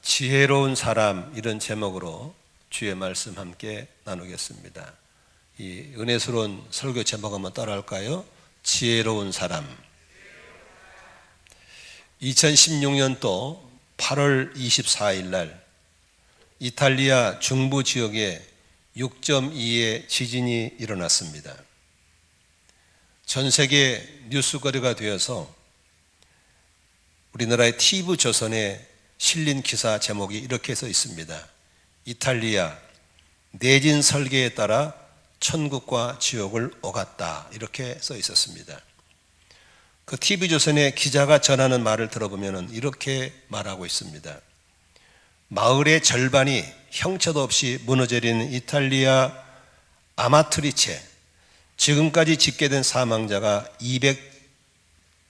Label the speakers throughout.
Speaker 1: 지혜로운 사람, 이런 제목으로 주의 말씀 함께 나누겠습니다. 이 은혜스러운 설교 제목 한번 따라할까요? 지혜로운 사람. 2016년도 8월 24일 날 이탈리아 중부 지역에 6.2의 지진이 일어났습니다. 전 세계 뉴스거리가 되어서 우리나라의 TV조선에 실린 기사 제목이 이렇게 써 있습니다. 이탈리아 내진 설계에 따라 천국과 지옥을 오갔다, 이렇게 써 있었습니다. 그 TV조선의 기자가 전하는 말을 들어보면 이렇게 말하고 있습니다. 마을의 절반이 형체도 없이 무너져버린 이탈리아 아마트리체, 지금까지 집계된 사망자가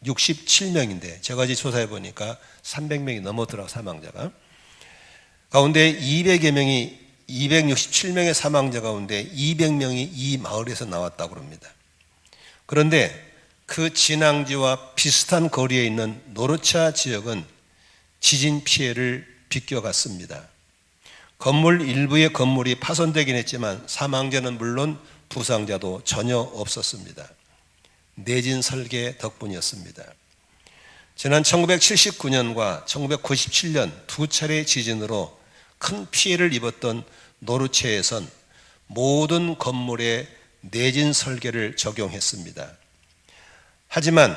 Speaker 1: 267명인데 제가 조사해 보니까 300명이 넘었더라고요, 사망자가. 가운데 267명의 사망자 가운데 200명이 이 마을에서 나왔다고 합니다. 그런데 그 진앙지와 비슷한 거리에 있는 노르차 지역은 지진 피해를 비껴갔습니다. 건물 일부의 건물이 파손되긴 했지만 사망자는 물론 부상자도 전혀 없었습니다. 내진 설계 덕분이었습니다. 지난 1979년과 1997년 두 차례 지진으로 큰 피해를 입었던 노르체에선 모든 건물에 내진 설계를 적용했습니다. 하지만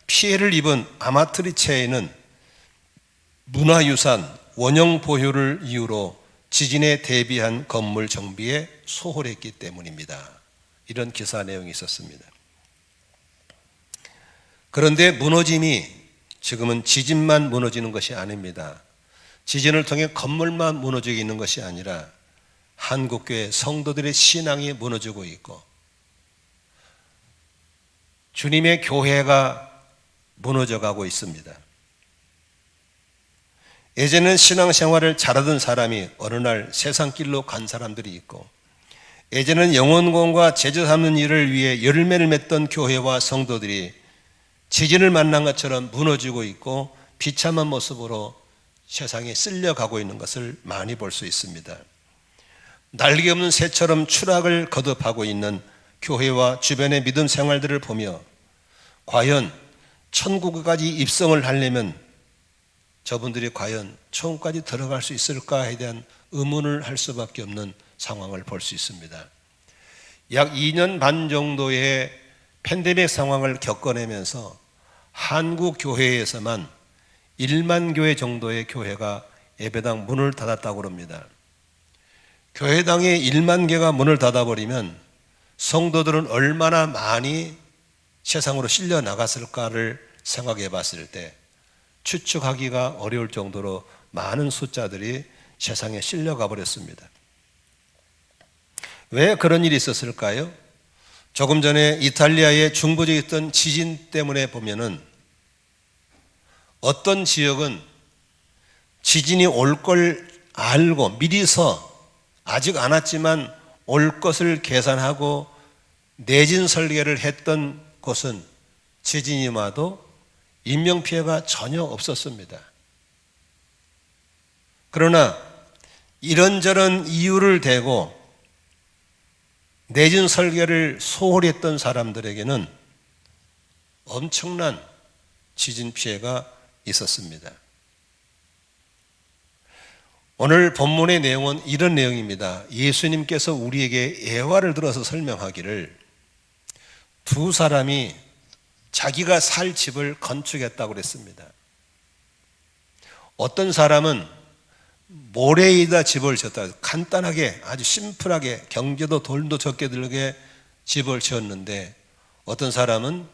Speaker 1: 피해를 입은 아마트리체에는 문화유산 원형 보유를 이유로 지진에 대비한 건물 정비에 소홀했기 때문입니다. 이런 기사 내용이 있었습니다. 그런데 무너짐이 지금은 지진만 무너지는 것이 아닙니다. 지진을 통해 건물만 무너지고 있는 것이 아니라 한국교회 성도들의 신앙이 무너지고 있고 주님의 교회가 무너져가고 있습니다. 예전에는 신앙생활을 잘하던 사람이 어느 날 세상길로 간 사람들이 있고, 예전에는 영혼공과 제자 삼는 일을 위해 열매를 맺던 교회와 성도들이 지진을 만난 것처럼 무너지고 있고 비참한 모습으로 세상에 쓸려가고 있는 것을 많이 볼 수 있습니다. 날개 없는 새처럼 추락을 거듭하고 있는 교회와 주변의 믿음 생활들을 보며 과연 천국까지 입성을 하려면 저분들이 과연 천국까지 들어갈 수 있을까에 대한 의문을 할 수밖에 없는 상황을 볼 수 있습니다. 약 2년 반 정도의 팬데믹 상황을 겪어내면서 한국 교회에서만 1만 교회 정도의 교회가 예배당 문을 닫았다고 합니다. 교회당의 1만 개가 문을 닫아버리면 성도들은 얼마나 많이 세상으로 실려 나갔을까를 생각해 봤을 때 추측하기가 어려울 정도로 많은 숫자들이 세상에 실려가 버렸습니다. 왜 그런 일이 있었을까요? 조금 전에 이탈리아의 중부지에 있던 지진 때문에 보면은 어떤 지역은 지진이 올 걸 알고 미리서 아직 안 왔지만 올 것을 계산하고 내진 설계를 했던 곳은 지진이 와도 인명피해가 전혀 없었습니다. 그러나 이런저런 이유를 대고 내진 설계를 소홀히 했던 사람들에게는 엄청난 지진 피해가 있었습니다. 오늘 본문의 내용은 이런 내용입니다. 예수님께서 우리에게 예화를 들어서 설명하기를 두 사람이 자기가 살 집을 건축했다고 그랬습니다. 어떤 사람은 모래에다 집을 지었다. 간단하게 아주 심플하게 경제도 돈도 적게 들게 집을 지었는데 어떤 사람은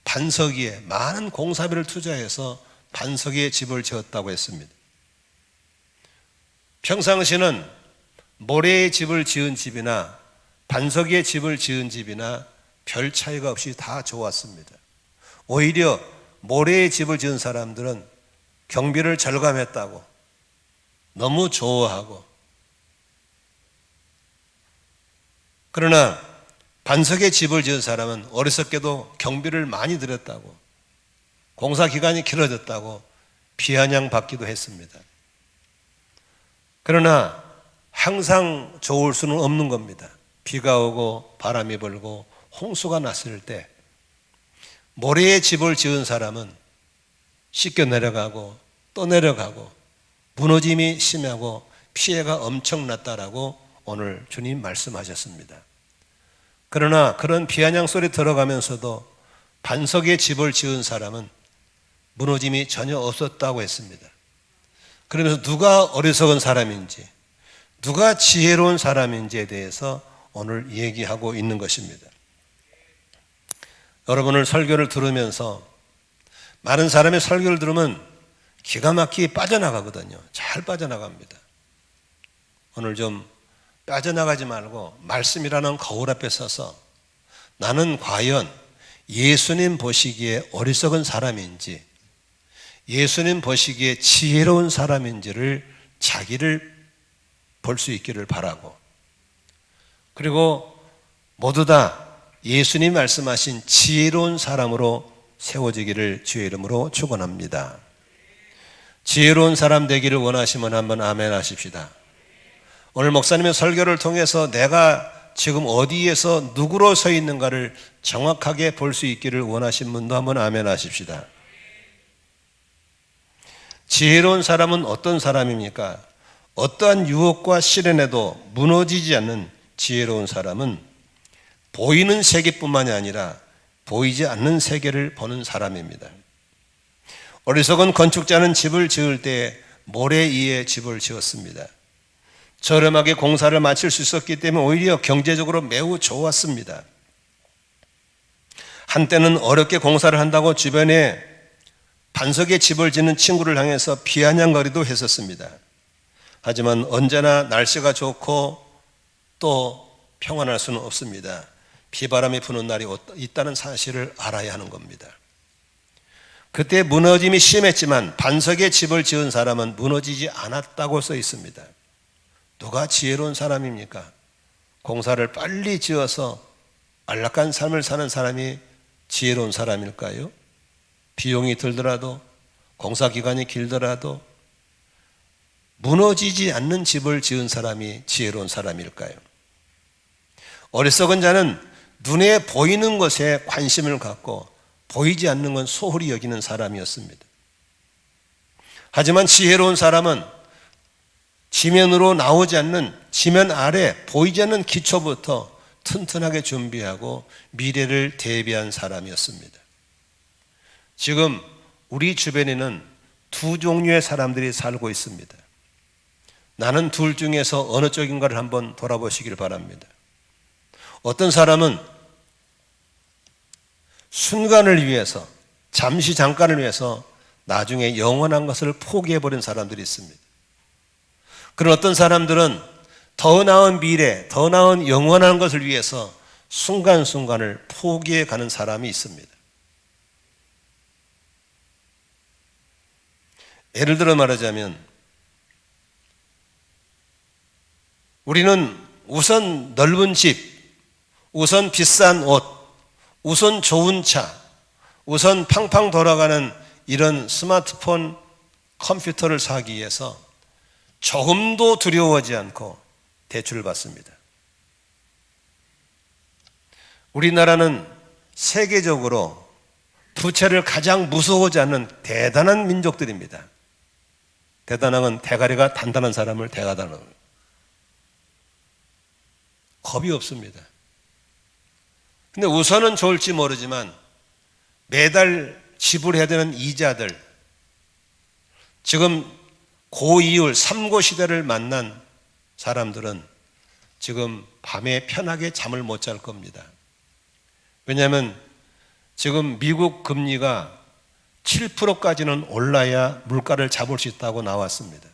Speaker 1: 반석 위에 많은 공사비를 투자해서 반석 위에 집을 지었다고 했습니다. 평상시는 모래에 집을 지은 집이나 반석 위에 집을 지은 집이나 별 차이가 없이 다 좋았습니다. 오히려 모래에 집을 지은 사람들은 경비를 절감했다고 너무 좋아하고, 그러나 반석에 집을 지은 사람은 어리석게도 경비를 많이 들였다고, 공사 기간이 길어졌다고 비아냥 받기도 했습니다. 그러나 항상 좋을 수는 없는 겁니다. 비가 오고 바람이 불고 홍수가 났을 때 모래에 집을 지은 사람은 씻겨 내려가고 또 내려가고 무너짐이 심하고 피해가 엄청났다라고 오늘 주님 말씀하셨습니다. 그러나 그런 비아냥 소리 들어가면서도 반석에 집을 지은 사람은 무너짐이 전혀 없었다고 했습니다. 그러면서 누가 어리석은 사람인지 누가 지혜로운 사람인지에 대해서 오늘 얘기하고 있는 것입니다. 여러분을 설교를 들으면서 많은 사람의 설교를 들으면 기가 막히게 빠져나가거든요. 잘 빠져나갑니다. 오늘 좀 빠져나가지 말고 말씀이라는 거울 앞에 서서 나는 과연 예수님 보시기에 어리석은 사람인지 예수님 보시기에 지혜로운 사람인지를 자기를 볼 수 있기를 바라고, 그리고 모두 다 예수님 말씀하신 지혜로운 사람으로 세워지기를 주의 이름으로 축원합니다. 지혜로운 사람 되기를 원하시면 한번 아멘 하십시다. 오늘 목사님의 설교를 통해서 내가 지금 어디에서 누구로 서 있는가를 정확하게 볼 수 있기를 원하신 분도 한번 아멘 하십시다. 지혜로운 사람은 어떤 사람입니까? 어떠한 유혹과 시련에도 무너지지 않는 지혜로운 사람은 보이는 세계뿐만이 아니라 보이지 않는 세계를 보는 사람입니다. 어리석은 건축자는 집을 지을 때 모래 위에 집을 지었습니다. 저렴하게 공사를 마칠 수 있었기 때문에 오히려 경제적으로 매우 좋았습니다. 한때는 어렵게 공사를 한다고 주변에 반석에 집을 짓는 친구를 향해서 비아냥거리도 했었습니다. 하지만 언제나 날씨가 좋고 또 평안할 수는 없습니다. 비바람이 부는 날이 있다는 사실을 알아야 하는 겁니다. 그때 무너짐이 심했지만 반석에 집을 지은 사람은 무너지지 않았다고 써 있습니다. 누가 지혜로운 사람입니까? 공사를 빨리 지어서 안락한 삶을 사는 사람이 지혜로운 사람일까요? 비용이 들더라도 공사 기간이 길더라도 무너지지 않는 집을 지은 사람이 지혜로운 사람일까요? 어리석은 자는 눈에 보이는 것에 관심을 갖고 보이지 않는 건 소홀히 여기는 사람이었습니다. 하지만 지혜로운 사람은 지면으로 나오지 않는, 지면 아래 보이지 않는 기초부터 튼튼하게 준비하고 미래를 대비한 사람이었습니다. 지금 우리 주변에는 두 종류의 사람들이 살고 있습니다. 나는 둘 중에서 어느 쪽인가를 한번 돌아보시길 바랍니다. 어떤 사람은 순간을 위해서, 잠깐을 위해서 나중에 영원한 것을 포기해버린 사람들이 있습니다. 그런 어떤 사람들은 더 나은 미래, 더 나은 영원한 것을 위해서 순간순간을 포기해가는 사람이 있습니다. 예를 들어 말하자면 우리는 우선 넓은 집, 우선 비싼 옷, 우선 좋은 차, 우선 팡팡 돌아가는 이런 스마트폰, 컴퓨터를 사기 위해서 조금도 두려워하지 않고 대출을 받습니다. 우리나라는 세계적으로 부채를 가장 무서워하지 않는 대단한 민족들입니다. 대단한 건 대가리가 단단한 사람을 대가다는 거예요. 겁이 없습니다. 근데 우선은 좋을지 모르지만 매달 지불해야 되는 이자들, 지금 고이율 3고 시대를 만난 사람들은 지금 밤에 편하게 잠을 못 잘 겁니다. 왜냐하면 지금 미국 금리가 7%까지는 올라야 물가를 잡을 수 있다고 나왔습니다.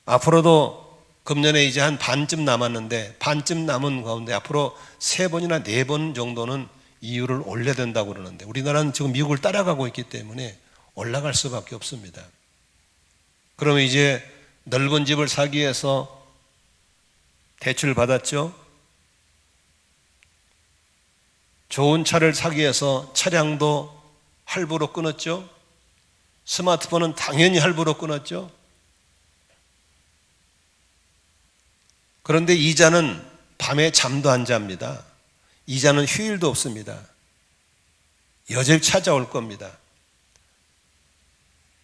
Speaker 1: 앞으로도 금년에 이제 한 반쯤 남았는데, 반쯤 남은 가운데 앞으로 3번이나 4번 정도는 이율을 올려야 된다고 그러는데 우리나라는 지금 미국을 따라가고 있기 때문에 올라갈 수밖에 없습니다. 그러면 이제 넓은 집을 사기 위해서 대출을 받았죠. 좋은 차를 사기 위해서 차량도 할부로 끊었죠. 스마트폰은 당연히 할부로 끊었죠. 그런데 이자는 밤에 잠도 안 잡니다. 이자는 휴일도 없습니다. 여질 찾아올 겁니다.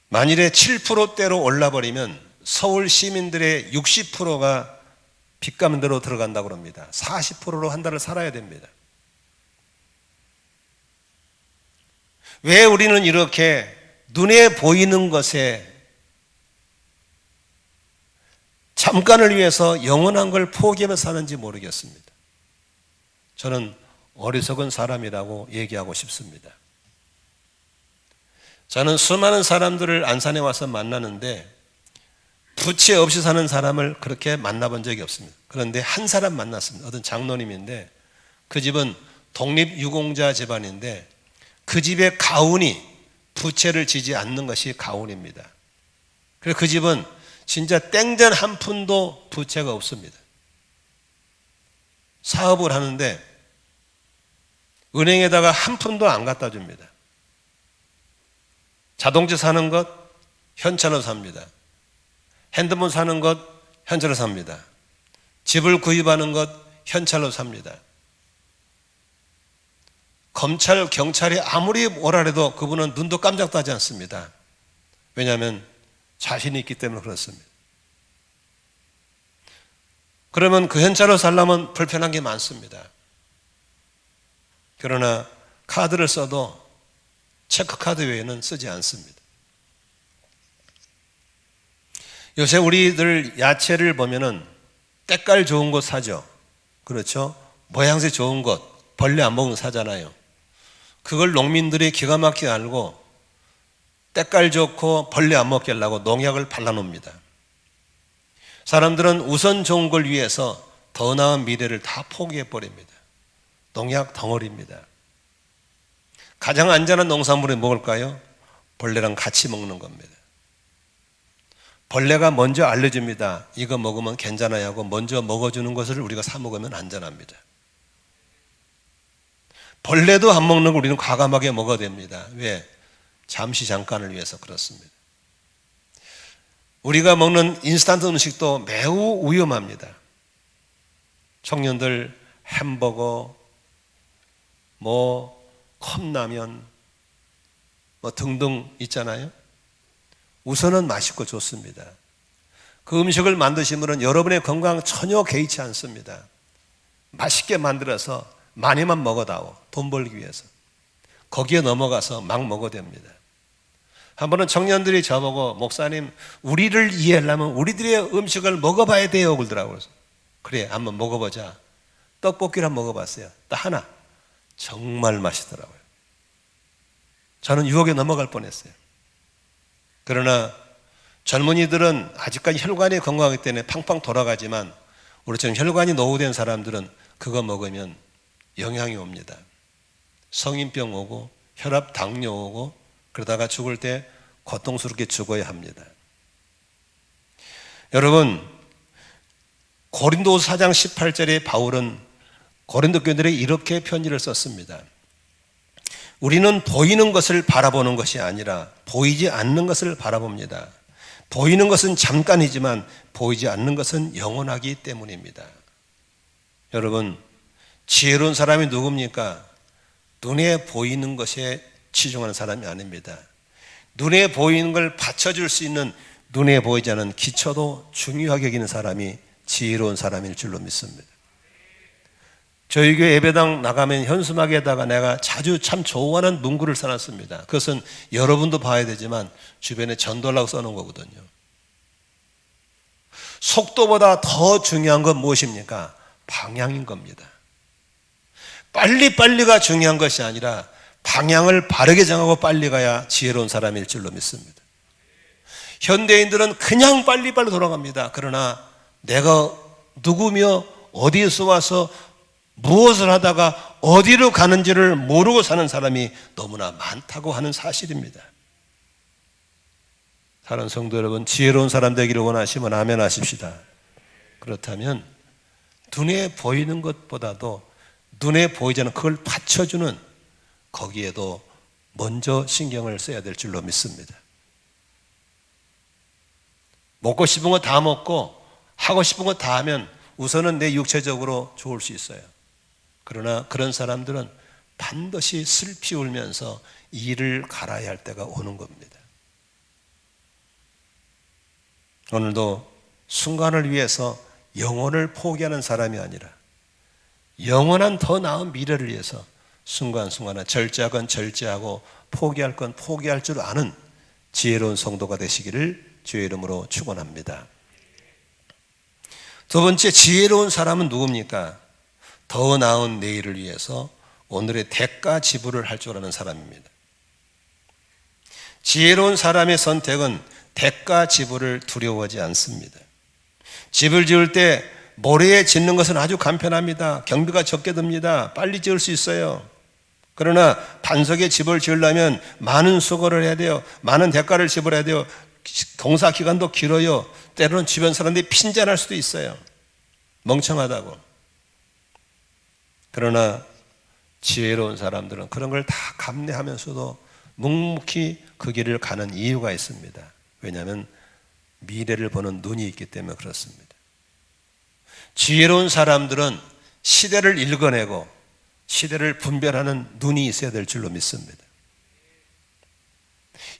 Speaker 1: 만일에 7%대로 올라버리면 서울 시민들의 60%가 빚감대로 들어간다고 합니다. 40%로 한 달을 살아야 됩니다. 왜 우리는 이렇게 눈에 보이는 것에 잠깐을 위해서 영원한 걸 포기하며 사는지 모르겠습니다. 저는 어리석은 사람이라고 얘기하고 싶습니다. 저는 수많은 사람들을 안산에 와서 만나는데 부채 없이 사는 사람을 그렇게 만나본 적이 없습니다. 그런데 한 사람 만났습니다. 어떤 장로님인데 그 집은 독립유공자 집안인데 그 집의 가훈이 부채를 지지 않는 것이 가훈입니다. 그래서 그 집은 진짜 땡전 한 푼도 부채가 없습니다. 사업을 하는데 은행에다가 한 푼도 안 갖다 줍니다. 자동차 사는 것 현찰로 삽니다. 핸드폰 사는 것 현찰로 삽니다. 집을 구입하는 것 현찰로 삽니다. 검찰, 경찰이 아무리 뭐라 해도 그분은 눈도 깜짝도 하지 않습니다. 왜냐하면 자신이 있기 때문에 그렇습니다. 그러면 그 현찰로 살려면 불편한 게 많습니다. 그러나 카드를 써도 체크카드 외에는 쓰지 않습니다. 요새 우리들 야채를 보면은 때깔 좋은 것 사죠. 그렇죠? 모양새 좋은 것, 벌레 안 먹는 거 사잖아요. 그걸 농민들이 기가 막히게 알고 때깔 좋고 벌레 안 먹게 하려고 농약을 발라놓습니다. 사람들은 우선 좋은 걸 위해서 더 나은 미래를 다 포기해버립니다. 농약 덩어리입니다. 가장 안전한 농산물이 뭘까요? 벌레랑 같이 먹는 겁니다. 벌레가 먼저 알려줍니다. 이거 먹으면 괜찮아요 하고 먼저 먹어주는 것을 우리가 사 먹으면 안전합니다. 벌레도 안 먹는 걸 우리는 과감하게 먹어야 됩니다. 왜? 잠시 잠깐을 위해서 그렇습니다. 우리가 먹는 인스턴트 음식도 매우 위험합니다. 청년들 햄버거, 컵라면 등등 있잖아요. 우선은 맛있고 좋습니다. 그 음식을 만드신 분은 여러분의 건강 전혀 개의치 않습니다. 맛있게 만들어서 많이만 먹어다오. 돈 벌기 위해서. 거기에 넘어가서 막 먹어야 됩니다. 한 번은 청년들이 저보고 목사님 우리를 이해하려면 우리들의 음식을 먹어봐야 돼요 그러더라고요. 그래 한번 먹어보자. 떡볶이를 한번 먹어봤어요. 딱 하나. 정말 맛있더라고요. 저는 유혹에 넘어갈 뻔했어요. 그러나 젊은이들은 아직까지 혈관이 건강하기 때문에 팡팡 돌아가지만 우리처럼 혈관이 노후된 사람들은 그거 먹으면 영향이 옵니다. 성인병 오고 혈압 당뇨 오고 그러다가 죽을 때 고통스럽게 죽어야 합니다. 여러분 고린도서 4장 18절에 바울은 고린도 교인들에게 이렇게 편지를 썼습니다. 우리는 보이는 것을 바라보는 것이 아니라 보이지 않는 것을 바라봅니다. 보이는 것은 잠깐이지만 보이지 않는 것은 영원하기 때문입니다. 여러분 지혜로운 사람이 누굽니까? 눈에 보이는 것에 치중하는 사람이 아닙니다. 눈에 보이는 걸 받쳐줄 수 있는 눈에 보이지 않는 기초도 중요하게 여기는 사람이 지혜로운 사람일 줄로 믿습니다. 저희 교회 예배당 나가면 현수막에다가 내가 자주 참 좋아하는 문구를 써놨습니다. 그것은 여러분도 봐야 되지만 주변에 전도하려고 써놓은 거거든요. 속도보다 더 중요한 건 무엇입니까? 방향인 겁니다. 빨리빨리가 중요한 것이 아니라 방향을 바르게 정하고 빨리 가야 지혜로운 사람일 줄로 믿습니다. 현대인들은 그냥 빨리빨리 돌아갑니다. 그러나 내가 누구며 어디에서 와서 무엇을 하다가 어디로 가는지를 모르고 사는 사람이 너무나 많다고 하는 사실입니다. 사랑하는 성도 여러분, 지혜로운 사람 되기를 원하시면 아멘 하십시다. 그렇다면 눈에 보이는 것보다도 눈에 보이지 않는 그걸 받쳐주는 거기에도 먼저 신경을 써야 될 줄로 믿습니다. 먹고 싶은 거 다 먹고 하고 싶은 거 다 하면 우선은 내 육체적으로 좋을 수 있어요. 그러나 그런 사람들은 반드시 슬피 울면서 이를 갈아야 할 때가 오는 겁니다. 오늘도 순간을 위해서 영혼을 포기하는 사람이 아니라 영원한 더 나은 미래를 위해서 순간순간에 절제하건 절제하고 포기할 건 포기할 줄 아는 지혜로운 성도가 되시기를 주의 이름으로 축원합니다. 두 번째, 지혜로운 사람은 누굽니까? 더 나은 내일을 위해서 오늘의 대가 지불을 할 줄 아는 사람입니다. 지혜로운 사람의 선택은 대가 지불을 두려워하지 않습니다. 집을 지을 때 모래에 짓는 것은 아주 간편합니다. 경비가 적게 듭니다. 빨리 지을 수 있어요. 그러나 반석에 집을 지으려면 많은 수고를 해야 돼요. 많은 대가를 지불해야 돼요. 공사 기간도 길어요. 때로는 주변 사람들이 핀잔할 수도 있어요. 멍청하다고. 그러나 지혜로운 사람들은 그런 걸 다 감내하면서도 묵묵히 그 길을 가는 이유가 있습니다. 왜냐하면 미래를 보는 눈이 있기 때문에 그렇습니다. 지혜로운 사람들은 시대를 읽어내고 시대를 분별하는 눈이 있어야 될 줄로 믿습니다.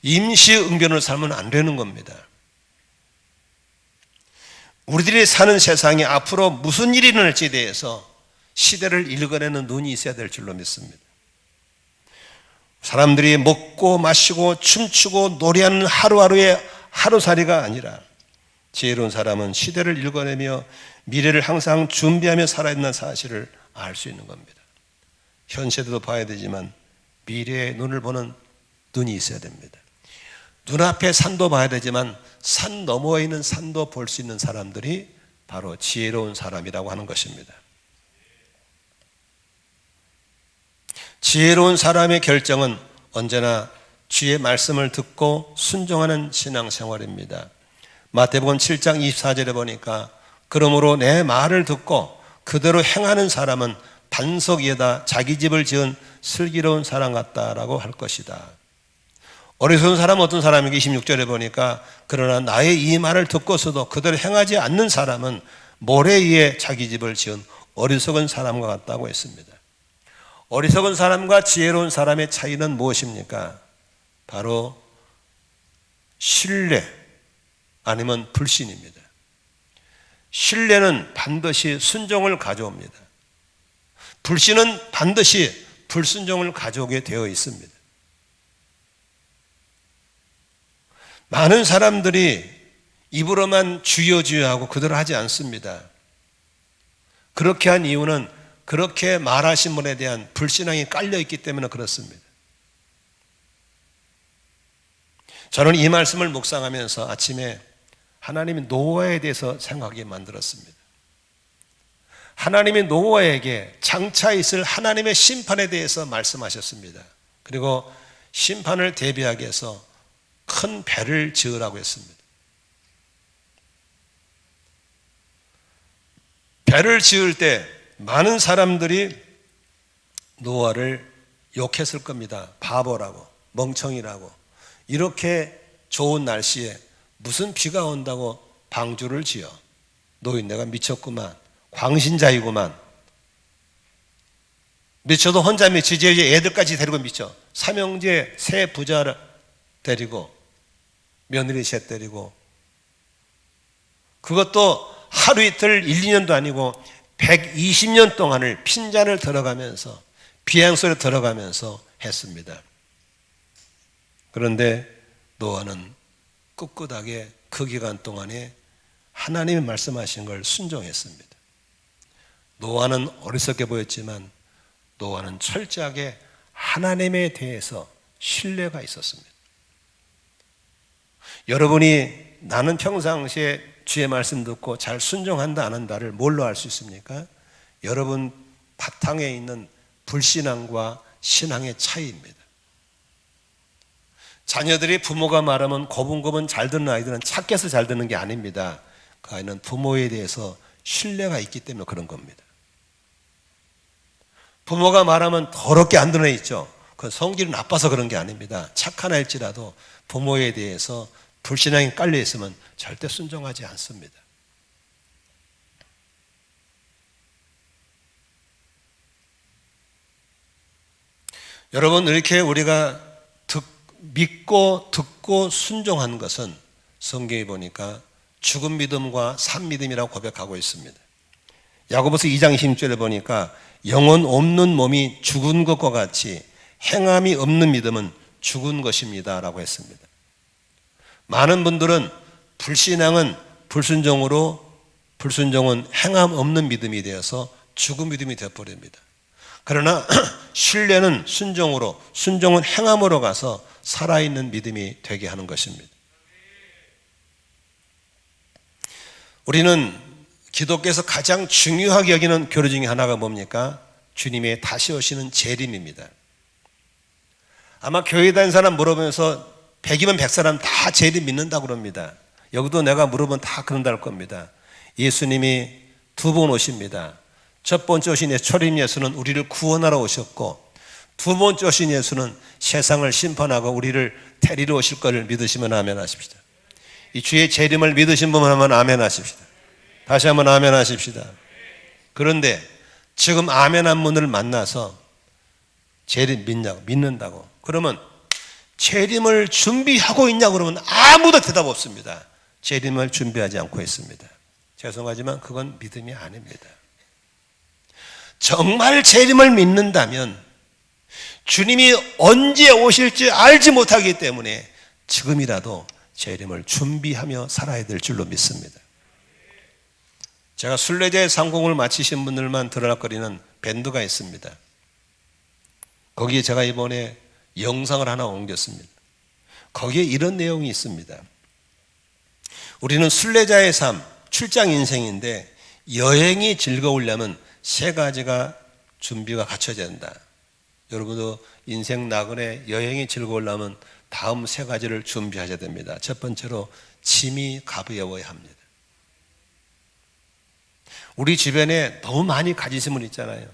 Speaker 1: 임시응변을 살면 안 되는 겁니다. 우리들이 사는 세상에 앞으로 무슨 일이 일어날지에 대해서 시대를 읽어내는 눈이 있어야 될 줄로 믿습니다. 사람들이 먹고 마시고 춤추고 노래하는 하루하루의 하루살이가 아니라 지혜로운 사람은 시대를 읽어내며 미래를 항상 준비하며 살아있는 사실을 알 수 있는 겁니다. 현세도 봐야 되지만 미래의 눈을 보는 눈이 있어야 됩니다. 눈앞에 산도 봐야 되지만 산 너머에 있는 산도 볼 수 있는 사람들이 바로 지혜로운 사람이라고 하는 것입니다. 지혜로운 사람의 결정은 언제나 주의 말씀을 듣고 순종하는 신앙생활입니다. 마태복음 7장 24절에 보니까 그러므로 내 말을 듣고 그대로 행하는 사람은 반석 위에다 자기 집을 지은 슬기로운 사람 같다라고 할 것이다. 어리석은 사람은 어떤 사람인가? 26절에 보니까 그러나 나의 이 말을 듣고서도 그대로 행하지 않는 사람은 모래 위에 자기 집을 지은 어리석은 사람과 같다고 했습니다. 어리석은 사람과 지혜로운 사람의 차이는 무엇입니까? 바로 신뢰 아니면 불신입니다. 신뢰는 반드시 순종을 가져옵니다. 불신은 반드시 불순종을 가져오게 되어 있습니다. 많은 사람들이 입으로만 주여 주여 하고 그대로 하지 않습니다. 그렇게 한 이유는 그렇게 말하신 분에 대한 불신앙이 깔려있기 때문에 그렇습니다. 저는 이 말씀을 묵상하면서 아침에 하나님이 노아에 대해서 생각하게 만들었습니다. 하나님이 노아에게 장차 있을 하나님의 심판에 대해서 말씀하셨습니다. 그리고 심판을 대비하기 위해서 큰 배를 지으라고 했습니다. 배를 지을 때 많은 사람들이 노아를 욕했을 겁니다. 바보라고, 멍청이라고. 이렇게 좋은 날씨에 무슨 비가 온다고 방주를 지어. 노인네가 미쳤구만. 광신자이구만. 미쳐도 혼자 미치지 애들까지 데리고 미쳐. 삼형제 세 부자를 데리고 며느리 셋 데리고 그것도 하루 이틀 1, 2년도 아니고 120년 동안을 핀잔을 들어가면서 비행소에 들어가면서 했습니다. 그런데 노아는 꿋꿋하게 그 기간 동안에 하나님이 말씀하신 걸 순종했습니다. 노아는 어리석게 보였지만 노아는 철저하게 하나님에 대해서 신뢰가 있었습니다. 여러분이 나는 평상시에 주의 말씀 듣고 잘 순종한다 안 한다를 뭘로 알 수 있습니까? 여러분 바탕에 있는 불신앙과 신앙의 차이입니다. 자녀들이 부모가 말하면 고분고분 잘 듣는 아이들은 착해서 잘 듣는 게 아닙니다. 그 아이는 부모에 대해서 신뢰가 있기 때문에 그런 겁니다. 부모가 말하면 더럽게 안 듣는 애 있죠. 그건 성질이 나빠서 그런 게 아닙니다. 착한 아이일지라도 부모에 대해서 불신앙이 깔려 있으면 절대 순종하지 않습니다. 여러분, 이렇게 우리가 믿고 듣고 순종한 것은 성경에 보니까 죽은 믿음과 산 믿음이라고 고백하고 있습니다. 야고보서 2장 20절에 보니까 영혼 없는 몸이 죽은 것과 같이 행함이 없는 믿음은 죽은 것입니다 라고 했습니다. 많은 분들은 불신앙은 불순종은 행함 없는 믿음이 되어서 죽은 믿음이 되어버립니다. 그러나 신뢰는 순종으로, 순종은 행함으로 가서 살아있는 믿음이 되게 하는 것입니다. 우리는 기독교에서 가장 중요하게 여기는 교리 중에 하나가 뭡니까? 주님의 다시 오시는 재림입니다. 아마 교회 다니는 사람 물어보면서 100이면 100사람 다 재림 믿는다고 그럽니다. 여기도 내가 물어보면 다 그런다 할 겁니다. 예수님이 2번 오십니다. 첫 번째 오신 초림 예수는 우리를 구원하러 오셨고, 두 번째 오신 예수는 세상을 심판하고 우리를 데리러 오실 것을 믿으시면 아멘 하십시다. 이 주의 재림을 믿으신 분만 하면 아멘 하십시다. 다시 한번 아멘 하십시다. 그런데 지금 아멘 한 분을 만나서 재림 믿는다고 그러면 재림을 준비하고 있냐고 그러면 아무도 대답 없습니다. 재림을 준비하지 않고 있습니다. 죄송하지만 그건 믿음이 아닙니다. 정말 재림을 믿는다면 주님이 언제 오실지 알지 못하기 때문에 지금이라도 재림을 준비하며 살아야 될 줄로 믿습니다. 제가 순례자의 상공을 마치신 분들만 드러나거리는 밴드가 있습니다. 거기에 제가 이번에 영상을 하나 옮겼습니다. 거기에 이런 내용이 있습니다. 우리는 순례자의 삶, 출장 인생인데 여행이 즐거우려면 3가지가 준비가 갖춰져야 된다. 여러분도 인생 나그네 여행이 즐거우려면 다음 3가지를 준비하셔야 됩니다. 첫 번째로 짐이 가벼워야 합니다. 우리 주변에 너무 많이 가지신 분 있잖아요.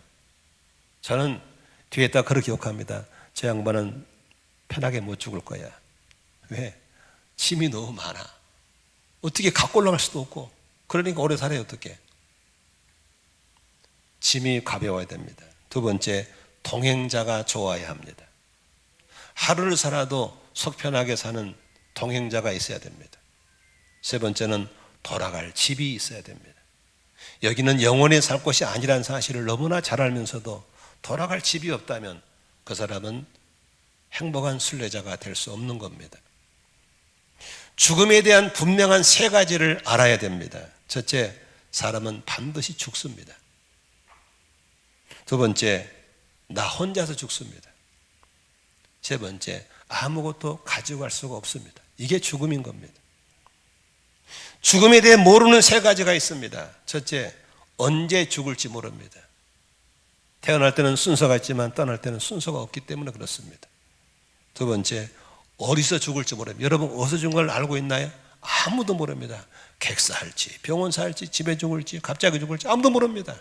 Speaker 1: 저는 뒤에다 그렇게 기억합니다. 저 양반은 편하게 못 죽을 거야. 왜? 짐이 너무 많아. 어떻게 갖고 올라갈 수도 없고, 그러니까 오래 살아요. 어떻게? 짐이 가벼워야 됩니다. 두 번째, 동행자가 좋아야 합니다. 하루를 살아도 속 편하게 사는 동행자가 있어야 됩니다. 세 번째는 돌아갈 집이 있어야 됩니다. 여기는 영원히 살 곳이 아니라는 사실을 너무나 잘 알면서도 돌아갈 집이 없다면 그 사람은 행복한 순례자가 될 수 없는 겁니다. 죽음에 대한 분명한 3가지를 알아야 됩니다. 첫째, 사람은 반드시 죽습니다. 두 번째, 나 혼자서 죽습니다. 세 번째, 아무것도 가져갈 수가 없습니다. 이게 죽음인 겁니다. 죽음에 대해 모르는 3가지가 있습니다. 첫째, 언제 죽을지 모릅니다. 태어날 때는 순서가 있지만 떠날 때는 순서가 없기 때문에 그렇습니다. 두 번째, 어디서 죽을지 모릅니다. 여러분 어디서 죽은 걸 알고 있나요? 아무도 모릅니다. 객사할지, 병원 살지, 집에 죽을지, 갑자기 죽을지 아무도 모릅니다.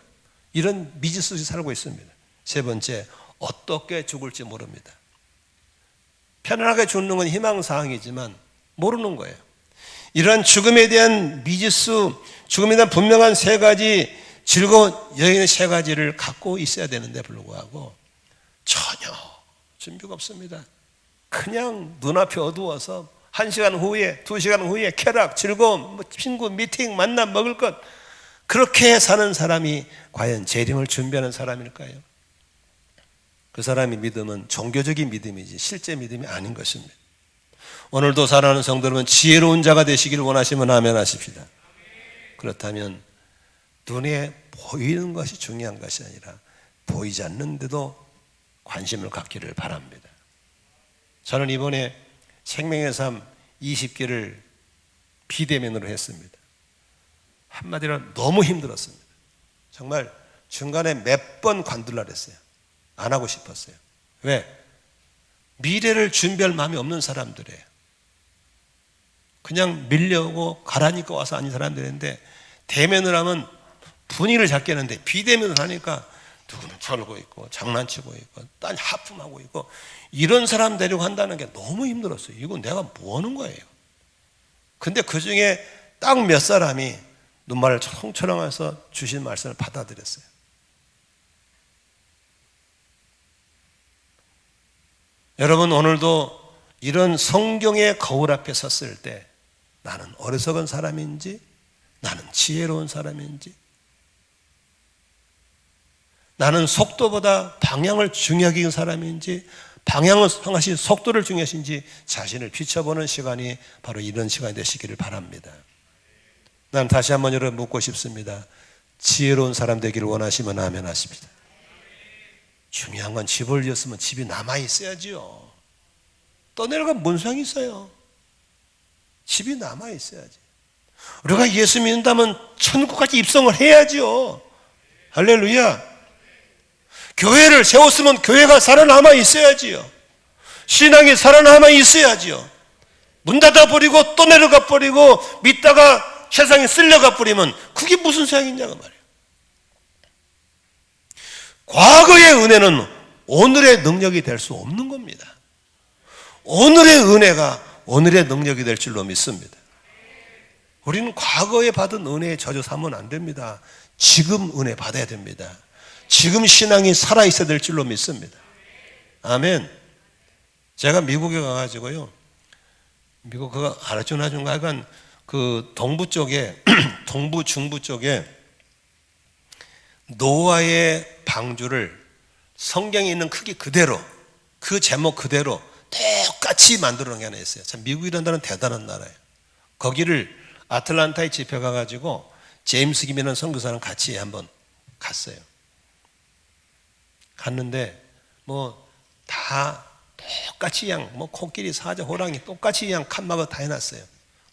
Speaker 1: 이런 미지수에 살고 있습니다. 세 번째, 어떻게 죽을지 모릅니다. 편안하게 죽는 건 희망사항이지만 모르는 거예요. 이러한 죽음에 대한 미지수, 죽음에 대한 분명한 3가지 즐거운 여행의 3가지를 갖고 있어야 되는데 불구하고 전혀 준비가 없습니다. 그냥 눈앞이 어두워서 1시간 후에 2시간 후에 쾌락, 즐거움, 친구, 미팅, 만남, 먹을 것, 그렇게 사는 사람이 과연 재림을 준비하는 사람일까요? 그 사람의 믿음은 종교적인 믿음이지 실제 믿음이 아닌 것입니다. 오늘도 사랑하는 성도 여러분, 지혜로운 자가 되시기를 원하시면 아멘 하십시다. 그렇다면 눈에 보이는 것이 중요한 것이 아니라 보이지 않는데도 관심을 갖기를 바랍니다. 저는 이번에 생명의 삶 20개를 비대면으로 했습니다. 한마디로 너무 힘들었습니다. 정말 중간에 몇 번 관둘라 그랬어요. 안 하고 싶었어요. 왜? 미래를 준비할 마음이 없는 사람들이에요. 그냥 밀려오고 가라니까 와서 아닌 사람들인데, 대면을 하면 분위기를 잘 깨는데 비대면을 하니까 누구는 졸고 있고 장난치고 있고 딴 하품하고 있고, 이런 사람 데리고 한다는 게 너무 힘들었어요. 이거 내가 뭐 하는 거예요? 근데 그 중에 딱 몇 사람이 눈물을 청처렁해서 주신 말씀을 받아들였어요. 여러분, 오늘도 이런 성경의 거울 앞에 섰을 때 나는 어리석은 사람인지, 나는 지혜로운 사람인지, 나는 속도보다 방향을 중요하게 여긴 사람인지, 방향을 성하신 속도를 중요하신지 자신을 비춰보는 시간이 바로 이런 시간이 되시기를 바랍니다. 난 다시 한번 여러분 묻고 싶습니다. 지혜로운 사람 되기를 원하시면 아멘 하십시다. 중요한 건 집을 지었으면 집이 남아있어야지요. 떠내려가 뭔 소용이 있어요? 집이 남아있어야지. 우리가 예수 믿는다면 천국까지 입성을 해야지요. 할렐루야. 교회를 세웠으면 교회가 살아남아 있어야지요. 신앙이 살아남아 있어야지요. 문 닫아버리고 또 내려가 버리고 믿다가 세상에 쓸려가 버리면 그게 무슨 소용이냐고 말이에요. 과거의 은혜는 오늘의 능력이 될 수 없는 겁니다. 오늘의 은혜가 오늘의 능력이 될 줄로 믿습니다. 우리는 과거에 받은 은혜에 젖어 살면 안 됩니다. 지금 은혜 받아야 됩니다. 지금 신앙이 살아있어야 될 줄로 믿습니다. 아멘. 제가 미국에 가가지고요, 미국 그거 아르조나주인가 약간 그 동부 쪽에 동부 중부 쪽에 노아의 방주를 성경에 있는 크기 그대로, 그 제목 그대로 똑같이 만들어 놓은 게 하나 있어요. 참 미국이라는 나라는 대단한 나라예요. 거기를 아틀란타에 집회 가가지고 제임스 김이라는 선교사랑 같이 한번 갔어요. 갔는데 뭐 다 똑같이 그냥 뭐 코끼리, 사자, 호랑이 똑같이 그냥 칸막을 다 해놨어요.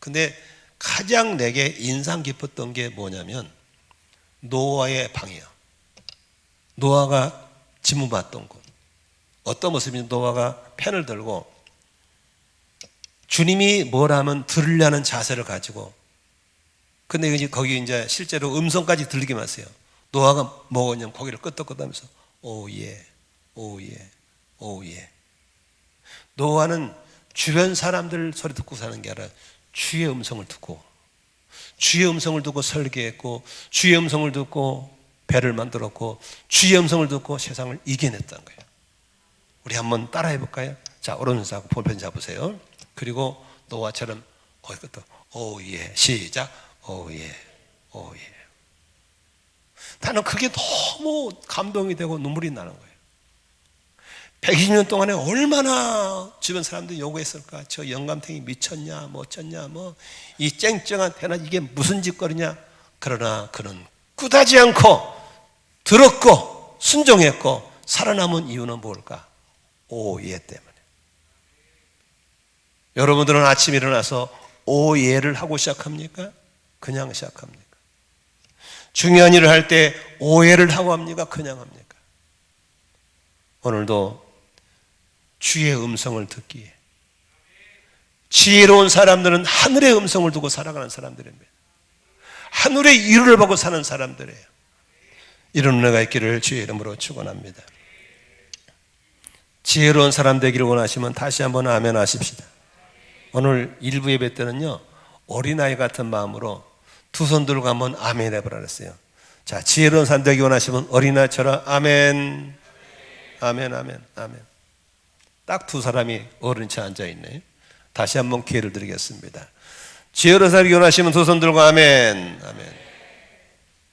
Speaker 1: 근데 가장 내게 인상 깊었던 게 뭐냐면 노아의 방이에요. 노아가 지문봤던 곳. 어떤 모습인지 노아가 펜을 들고 주님이 뭘 하면 들으려는 자세를 가지고, 근데 거기 이제 실제로 음성까지 들리게 했어요. 노아가 먹었냐면 고기를 끄덕끄덕하면서 오예, 오예, 오예. 노아는 주변 사람들 소리 듣고 사는 게 아니라 주의 음성을 듣고, 주의 음성을 듣고 설계했고, 주의 음성을 듣고 배를 만들었고, 주의 음성을 듣고 세상을 이겨냈다는 거예요. 우리 한번 따라해 볼까요? 자, 오른손 하고 볼펜 잡으세요. 그리고 노아처럼 거기부터 오예, 시작. 오예, 오예. 나는 그게 너무 감동이 되고 눈물이 나는 거예요. 120년 동안에 얼마나 주변 사람들이 요구했을까? 저 영감탱이 미쳤냐, 뭐 어쩌냐, 뭐 이 쨍쨍한 대낮 이게 무슨 짓거리냐? 그러나 그는 꾸다지 않고 들었고 순종했고 살아남은 이유는 뭘까? 오예 때문에. 여러분들은 아침 일어나서 오예를 하고 시작합니까? 그냥 시작합니까? 중요한 일을 할 때 오해를 하고 합니까? 그냥 합니까? 오늘도 주의 음성을 듣기에, 지혜로운 사람들은 하늘의 음성을 두고 살아가는 사람들입니다. 하늘의 이루를 보고 사는 사람들이에요. 이런 은혜가 있기를 주의 이름으로 축원합니다. 지혜로운 사람 되기를 원하시면 다시 한번 아멘 하십시다. 오늘 일부 예배 때는요, 어린아이 같은 마음으로 두 손 들고 한번 아멘 해보라 그랬어요. 자, 지혜로운 사람 되기 원하시면 어린아이처럼 아멘, 아멘, 아멘, 아멘. 딱 두 사람이 어른 채 앉아있네요. 다시 한번 기회를 드리겠습니다. 지혜로운 사람 되기 원하시면 두 손 들고 아멘, 아멘.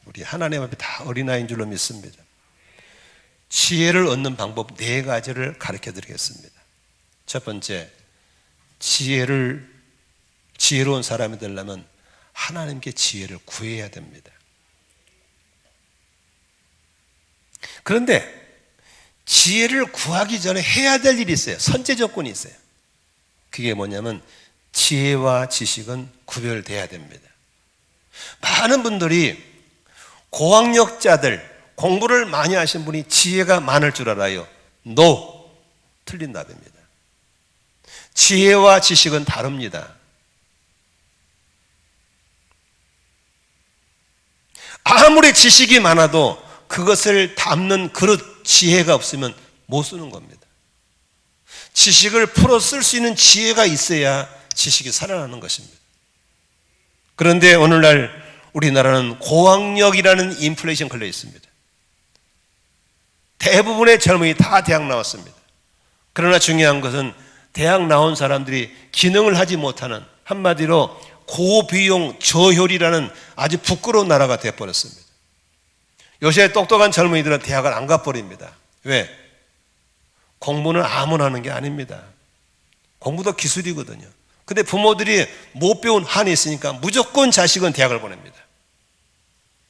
Speaker 1: 우리 하나님 앞에 다 어린아이인 줄로 믿습니다. 지혜를 얻는 방법 네 가지를 가르쳐 드리겠습니다. 첫 번째, 지혜로운 사람이 되려면 하나님께 지혜를 구해야 됩니다. 그런데 지혜를 구하기 전에 해야 될 일이 있어요. 선제 조건이 있어요. 그게 뭐냐면 지혜와 지식은 구별돼야 됩니다. 많은 분들이 고학력자들, 공부를 많이 하신 분이 지혜가 많을 줄 알아요. No, 틀린 답입니다. 지혜와 지식은 다릅니다. 아무리 지식이 많아도 그것을 담는 그릇 지혜가 없으면 못 쓰는 겁니다. 지식을 풀어 쓸 수 있는 지혜가 있어야 지식이 살아나는 것입니다. 그런데 오늘날 우리나라는 고학력이라는 인플레이션 걸려 있습니다. 대부분의 젊은이 다 대학 나왔습니다. 그러나 중요한 것은 대학 나온 사람들이 기능을 하지 못하는, 한마디로 고비용 저효리라는 아주 부끄러운 나라가 되어버렸습니다. 요새 똑똑한 젊은이들은 대학을 안 가버립니다. 왜? 공부는 아무나 하는 게 아닙니다. 공부도 기술이거든요. 근데 부모들이 못 배운 한이 있으니까 무조건 자식은 대학을 보냅니다.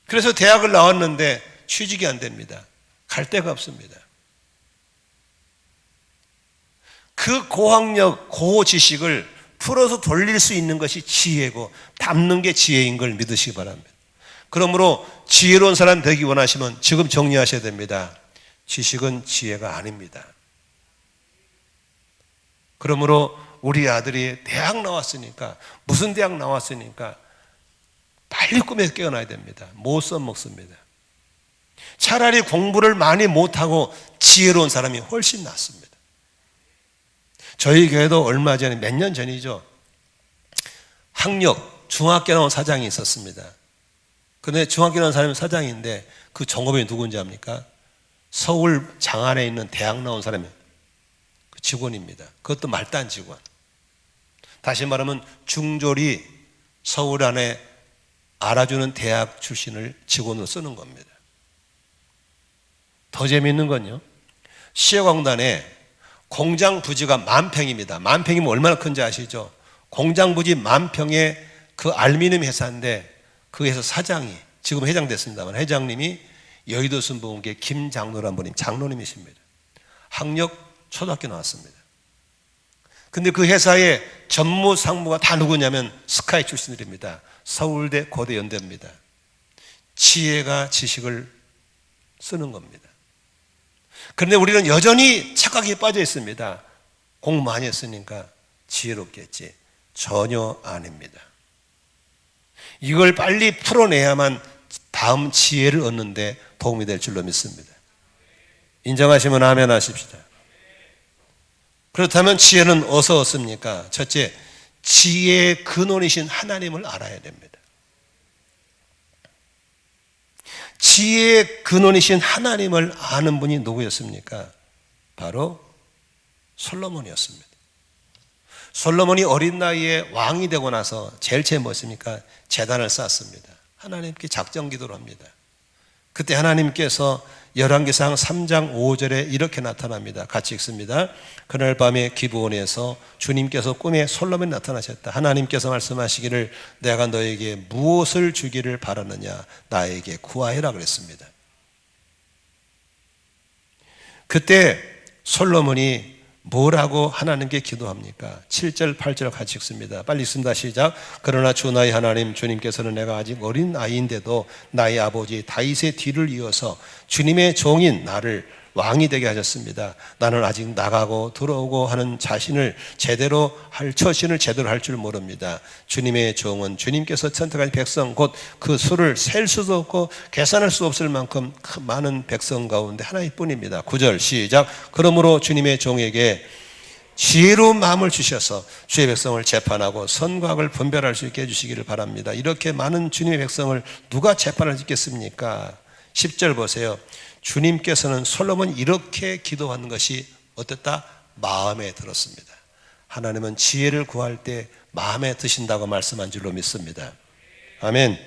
Speaker 1: 그래서 대학을 나왔는데 취직이 안 됩니다. 갈 데가 없습니다. 그 고학력, 고지식을 풀어서 돌릴 수 있는 것이 지혜고 담는 게 지혜인 걸 믿으시기 바랍니다. 그러므로 지혜로운 사람 되기 원하시면 지금 정리하셔야 됩니다. 지식은 지혜가 아닙니다. 그러므로 우리 아들이 대학 나왔으니까, 무슨 대학 나왔으니까 빨리 꿈에서 깨어나야 됩니다. 못 써먹습니다. 차라리 공부를 많이 못하고 지혜로운 사람이 훨씬 낫습니다. 저희 교회도 얼마 전에, 몇 년 전이죠, 학력 중학교 나온 사장이 있었습니다. 그런데 중학교 나온 사람이 사장인데 그 종업원이 누군지 압니까? 서울 장안에 있는 대학 나온 사람이 그 직원입니다. 그것도 말단 직원. 다시 말하면 중졸이 서울 안에 알아주는 대학 출신을 직원으로 쓰는 겁니다. 더 재미있는 건요, 시어광단에 공장 부지가 10,000평입니다. 10,000평이면 얼마나 큰지 아시죠? 공장 부지 10,000평의 그 알루미늄 회사인데 그 회사 사장이, 지금 회장 됐습니다만, 회장님이 여의도 순복음교회 김장로라는 분이 장로님이십니다. 학력 초등학교 나왔습니다. 근데 그 회사의 전무 상무가 다 누구냐면 스카이 출신들입니다. 서울대, 고대, 연대입니다. 지혜가 지식을 쓰는 겁니다. 그런데 우리는 여전히 착각에 빠져 있습니다. 공부 많이 했으니까 지혜롭겠지. 전혀 아닙니다. 이걸 빨리 풀어내야만 다음 지혜를 얻는데 도움이 될 줄로 믿습니다. 인정하시면 아멘 하십시다. 그렇다면 지혜는 어디서 얻습니까? 첫째, 지혜의 근원이신 하나님을 알아야 됩니다. 지혜의 근원이신 하나님을 아는 분이 누구였습니까? 바로 솔로몬이었습니다. 솔로몬이 어린 나이에 왕이 되고 나서 제일 처음 무엇입니까? 제단을 쌓습니다. 하나님께 작정 기도를 합니다. 그때 하나님께서 열왕기상 3장 5절에 이렇게 나타납니다. 같이 읽습니다. 그날 밤에 기브온에서 주님께서 꿈에 솔로몬이 나타나셨다. 하나님께서 말씀하시기를 내가 너에게 무엇을 주기를 바라느냐, 나에게 구하여라 그랬습니다. 그때 솔로몬이 뭐라고 하나님께 기도합니까? 7절 8절 같이 읽습니다. 빨리 읽습니다. 시작. 그러나 주 나의 하나님 주님께서는 내가 아직 어린 아이인데도 나의 아버지 다윗의 뒤를 이어서 주님의 종인 나를 왕이 되게 하셨습니다. 나는 아직 나가고 들어오고 하는 처신을 제대로 할 줄 모릅니다. 주님의 종은 주님께서 선택한 백성 곧 그 수를 셀 수도 없고 계산할 수 없을 만큼 많은 백성 가운데 하나뿐입니다. 9절 시작. 그러므로 주님의 종에게 지혜로운 마음을 주셔서 주의 백성을 재판하고 선과 악을 분별할 수 있게 해주시기를 바랍니다. 이렇게 많은 주님의 백성을 누가 재판할 수 있겠습니까? 10절 보세요. 주님께서는 솔로몬이 이렇게 기도하는 것이 어땠다? 마음에 들었습니다. 하나님은 지혜를 구할 때 마음에 드신다고 말씀한 줄로 믿습니다. 아멘.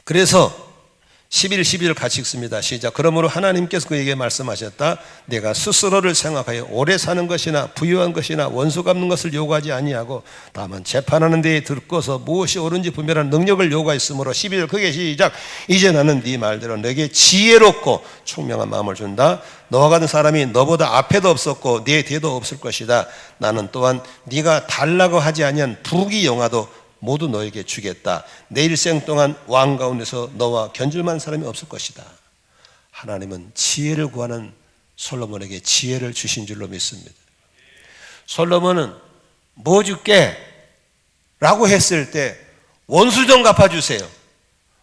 Speaker 1: 그래서 11, 12절 같이 읽습니다. 시작. 그러므로 하나님께서 그에게 말씀하셨다. 내가 스스로를 생각하여 오래 사는 것이나 부유한 것이나 원수 갚는 것을 요구하지 아니하고 다만 재판하는 데에 들고서 무엇이 옳은지 분별하는 능력을 요구하였으므로 12절 크게 시작. 이제 나는 네 말대로 내게 지혜롭고 총명한 마음을 준다. 너와 같은 사람이 너보다 앞에도 없었고 네 뒤에도 없을 것이다. 나는 또한 네가 달라고 하지 아니한 부귀 영화도 모두 너에게 주겠다. 내 일생 동안 왕 가운데서 너와 견줄만한 사람이 없을 것이다. 하나님은 지혜를 구하는 솔로몬에게 지혜를 주신 줄로 믿습니다. 솔로몬은 뭐 줄게? 라고 했을 때 원수 좀 갚아주세요,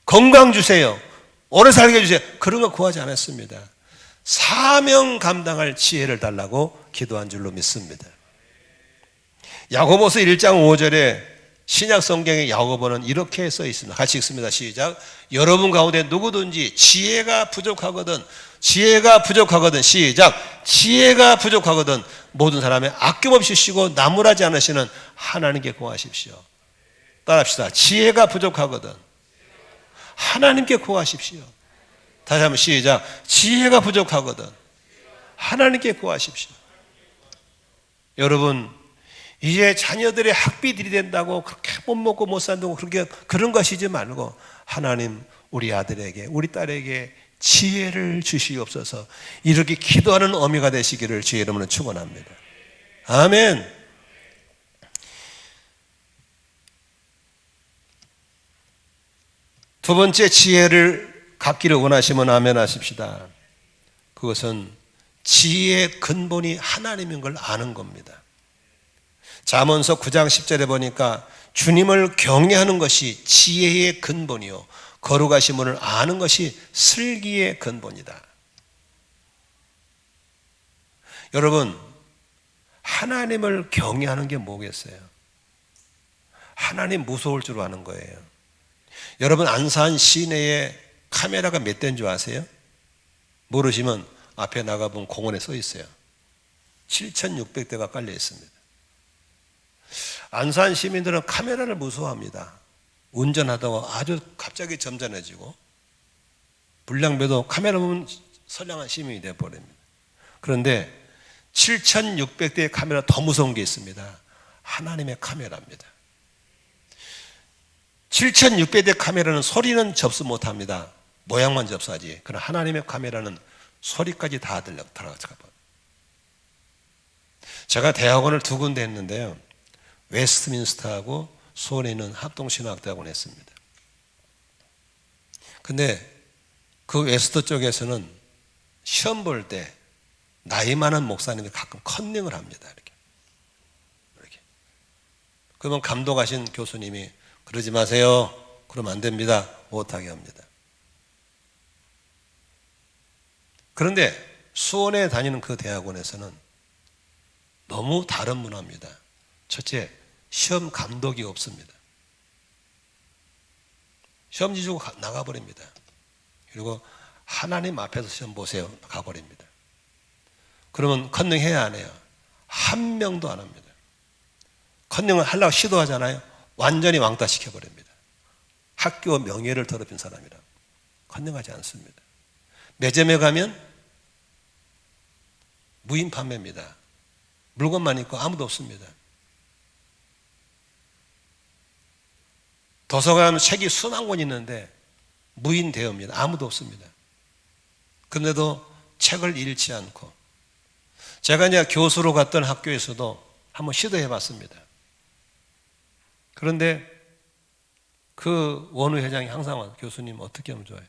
Speaker 1: 건강 주세요, 오래 살게 해주세요, 그런 거 구하지 않았습니다. 사명 감당할 지혜를 달라고 기도한 줄로 믿습니다. 야고보서 1장 5절에 신약 성경의 야고보는 이렇게 써 있습니다. 같이 읽습니다. 시작. 여러분 가운데 누구든지 지혜가 부족하거든 시작. 지혜가 부족하거든 모든 사람의 아낌없이 쉬고 나무라지 않으시는 하나님께 구하십시오. 따라합시다. 지혜가 부족하거든 하나님께 구하십시오. 다시 한번 시작. 지혜가 부족하거든 하나님께 구하십시오. 여러분, 이제 자녀들의 학비들이 된다고 그렇게 못 먹고 못 산다고 그런 것이지 말고 하나님 우리 아들에게 우리 딸에게 지혜를 주시옵소서. 이렇게 기도하는 어미가 되시기를 주의 이름으로 축원합니다. 아멘. 두 번째 지혜를 갖기를 원하시면 아멘 하십시다. 그것은 지혜의 근본이 하나님인 걸 아는 겁니다. 잠언서 9장 10절에 보니까 주님을 경외하는 것이 지혜의 근본이요 거룩하신 분을 아는 것이 슬기의 근본이다. 여러분, 하나님을 경외하는 게 뭐겠어요? 하나님 무서울 줄 아는 거예요. 여러분, 안산 시내에 카메라가 몇 대인 줄 아세요? 모르시면 앞에 나가본 공원에 써 있어요. 7,600대가 깔려 있습니다. 안산 시민들은 카메라를 무서워합니다. 운전하다가 아주 갑자기 점잖해지고 불량배도 카메라 보면 선량한 시민이 되어버립니다. 그런데 7,600대의 카메라 더 무서운 게 있습니다. 하나님의 카메라입니다. 7,600대 카메라는 소리는 접수 못합니다. 모양만 접수하지. 그러나 하나님의 카메라는 소리까지 다 들어가요. 제가 대학원을 두 군데 했는데요. 웨스트민스터하고 수원에 있는 합동신학대학원 했습니다. 근데 그 웨스트 쪽에서는 시험 볼 때 나이 많은 목사님이 가끔 컨닝을 합니다. 이렇게. 그러면 감독하신 교수님이 그러지 마세요. 그러면 안 됩니다. 못하게 합니다. 그런데 수원에 다니는 그 대학원에서는 너무 다른 문화입니다. 첫째, 시험 감독이 없습니다. 시험지 주고 나가버립니다. 그리고 하나님 앞에서 시험 보세요. 가버립니다. 그러면 컨닝해야 안 해요? 한 명도 안 합니다. 컨닝을 하려고 시도하잖아요. 완전히 왕따시켜버립니다. 학교 명예를 더럽힌 사람이라 컨닝하지 않습니다. 매점에 가면 무인 판매입니다. 물건만 있고 아무도 없습니다. 도서관 책이 수만 권 있는데 무인 대여입니다. 아무도 없습니다. 그런데도 책을 잃지 않고 제가 이제 교수로 갔던 학교에서도 한번 시도해 봤습니다. 그런데 그 원우 회장이 항상 와서 교수님 어떻게 하면 좋아요?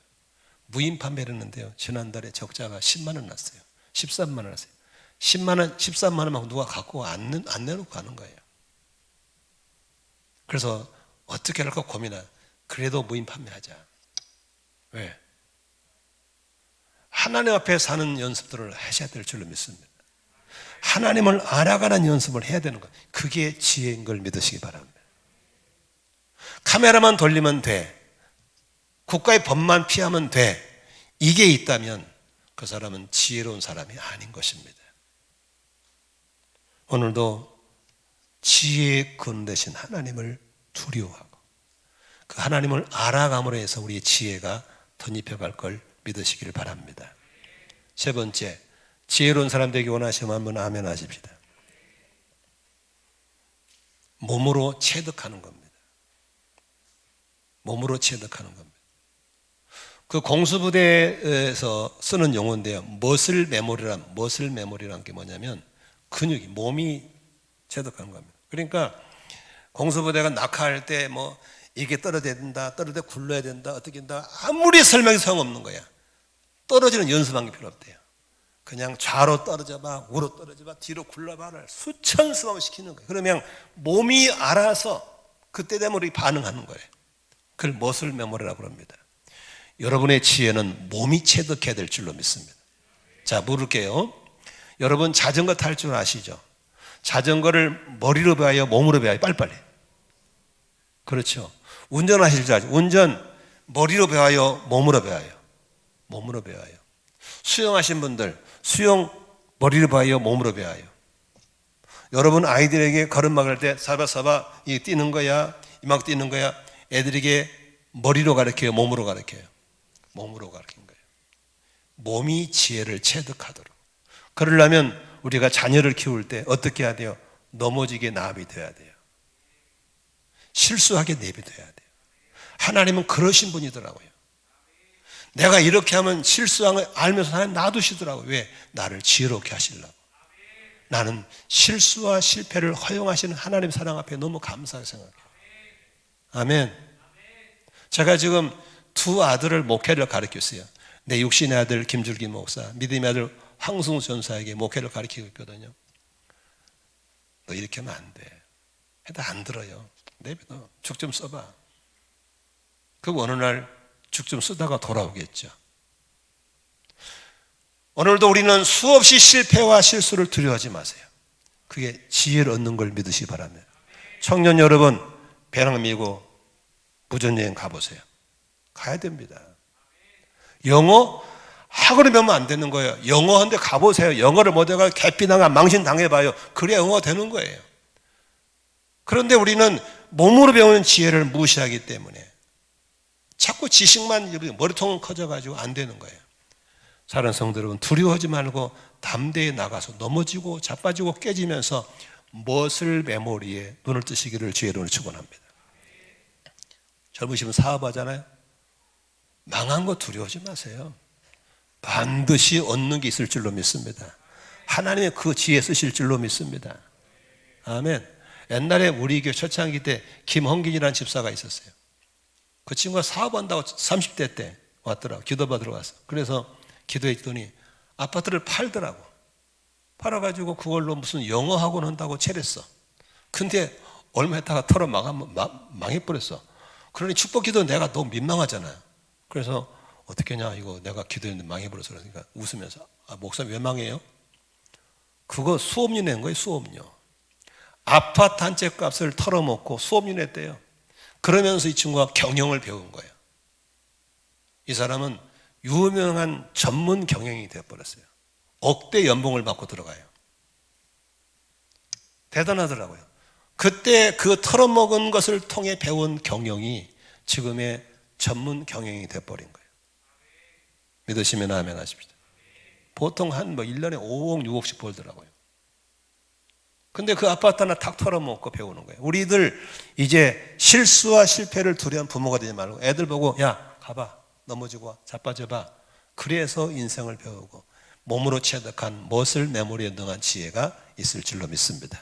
Speaker 1: 무인 판매를 했는데요. 지난달에 적자가 10만 원 났어요. 13만 원 났어요. 10만 원, 13만 원만 누가 갖고 안 내놓고 가는 거예요. 그래서 어떻게 할까 고민해요. 그래도 무인 판매하자. 왜? 하나님 앞에 사는 연습들을 하셔야 될 줄로 믿습니다. 하나님을 알아가는 연습을 해야 되는 거예요. 그게 지혜인 걸 믿으시기 바랍니다. 카메라만 돌리면 돼. 국가의 법만 피하면 돼. 이게 있다면 그 사람은 지혜로운 사람이 아닌 것입니다. 오늘도 지혜의 근 대신 하나님을 두려워하고 그 하나님을 알아감으로 해서 우리의 지혜가 덧입혀갈 걸 믿으시기를 바랍니다. 세 번째, 지혜로운 사람 되기 원하시면 한번 아멘 하십시다. 몸으로 체득하는 겁니다. 몸으로 체득하는 겁니다. 그 공수부대에서 쓰는 용어인데요. 머슬 메모리란 게 뭐냐면 근육이, 몸이 체득하는 겁니다. 그러니까 공수부대가 낙하할 때 뭐 이게 떨어져야 된다, 떨어져 굴러야 된다, 어떻게 된다, 아무리 설명이 소용없는 거야. 떨어지는 연습한 게 필요 없대요. 그냥 좌로 떨어져봐, 우로 떨어져봐, 뒤로 굴러봐를 수천 수만 시키는 거예요. 그러면 몸이 알아서 그때 되면 우리 반응하는 거예요. 그걸 머슬 메모리라고 합니다. 여러분의 지혜는 몸이 체득해야 될 줄로 믿습니다. 자, 물을게요. 여러분 자전거 탈 줄 아시죠? 자전거를 머리로 배워요? 몸으로 배워요? 빨리빨리. 그렇죠. 운전하실 줄 알죠. 운전 머리로 배워요? 몸으로 배워요? 몸으로 배워요. 수영하신 분들 수영 머리로 배워요? 몸으로 배워요? 여러분 아이들에게 걸음마 갈 때 사바사바 이 뛰는 거야? 이만큼 뛰는 거야? 애들에게 머리로 가르쳐요? 몸으로 가르쳐요? 몸으로 가르친 거예요. 몸이 지혜를 체득하도록. 그러려면 우리가 자녀를 키울 때 어떻게 해야 돼요? 넘어지게 내비둬야 돼요. 실수하게 내비둬야 돼요. 하나님은 그러신 분이더라고요. 내가 이렇게 하면 실수한 걸 알면서 하나님 놔두시더라고요. 왜? 나를 지혜롭게 하시려고. 나는 실수와 실패를 허용하시는 하나님 사랑 앞에 너무 감사하게 생각해요. 아멘. 제가 지금 두 아들을 목회를 가르쳤어요. 내 육신의 아들 김줄기 목사, 믿음의 아들 황승우 전사에게 목회를 가르치고 있거든요. 너 이렇게 하면 안 돼. 해도 안 들어요. 내비둬. 죽 좀 써봐. 그 어느 날 죽 좀 쓰다가 돌아오겠죠. 오늘도 우리는 수없이 실패와 실수를 두려워하지 마세요. 그게 지혜를 얻는 걸 믿으시기 바랍니다. 청년 여러분, 배낭 메고 무전여행 가보세요. 가야 됩니다. 영어 학원을 배우면 안 되는 거예요. 영어 한데 가보세요. 영어를 못해가 개피당한 망신 당해봐요. 그래야 영어가 되는 거예요. 그런데 우리는 몸으로 배우는 지혜를 무시하기 때문에 자꾸 지식만 머리통은 커져가지고 안 되는 거예요. 사랑하는 성도 여러분, 두려워하지 말고 담대히 나가서 넘어지고 자빠지고 깨지면서 멋을 메모리에 눈을 뜨시기를 주의 이름으로 축원합니다. 젊으시면 사업하잖아요. 망한 거 두려워하지 마세요. 반드시 얻는 게 있을 줄로 믿습니다. 하나님의 그 지혜 쓰실 줄로 믿습니다. 아멘. 옛날에 우리 교회 초창기 때 김헌긴이라는 집사가 있었어요. 그 친구가 사업한다고 30대 때 왔더라고. 기도받으러 왔어. 그래서 기도했더니 아파트를 팔더라고. 팔아가지고 그걸로 무슨 영어 학원 한다고 차렸어. 근데 얼마 있다가 털어 망해버렸어. 그러니 축복기도 내가 너무 민망하잖아요. 그래서 어떻게 하냐, 이거 내가 기도했는데 망해버려서. 그러니까 웃으면서, 목사님 왜 망해요? 그거 수업료 낸 거예요. 수업료. 아파트 한 채 값을 털어먹고 수업료 냈대요. 그러면서 이 친구가 경영을 배운 거예요. 이 사람은 유명한 전문 경영이 되어버렸어요. 억대 연봉을 받고 들어가요. 대단하더라고요. 그때 그 털어먹은 것을 통해 배운 경영이 지금의 전문 경영이 되어버린 거예요. 믿으시면 아멘 하십시오. 보통 한 1년에 5억, 6억씩 벌더라고요. 근데 그 아파트 하나 탁 털어먹고 배우는 거예요. 우리들 이제 실수와 실패를 두려운 부모가 되지 말고 애들 보고, 야, 가봐. 넘어지고 와. 자빠져봐. 그래서 인생을 배우고 몸으로 체득한 멋을 메모리에 능한 지혜가 있을 줄로 믿습니다.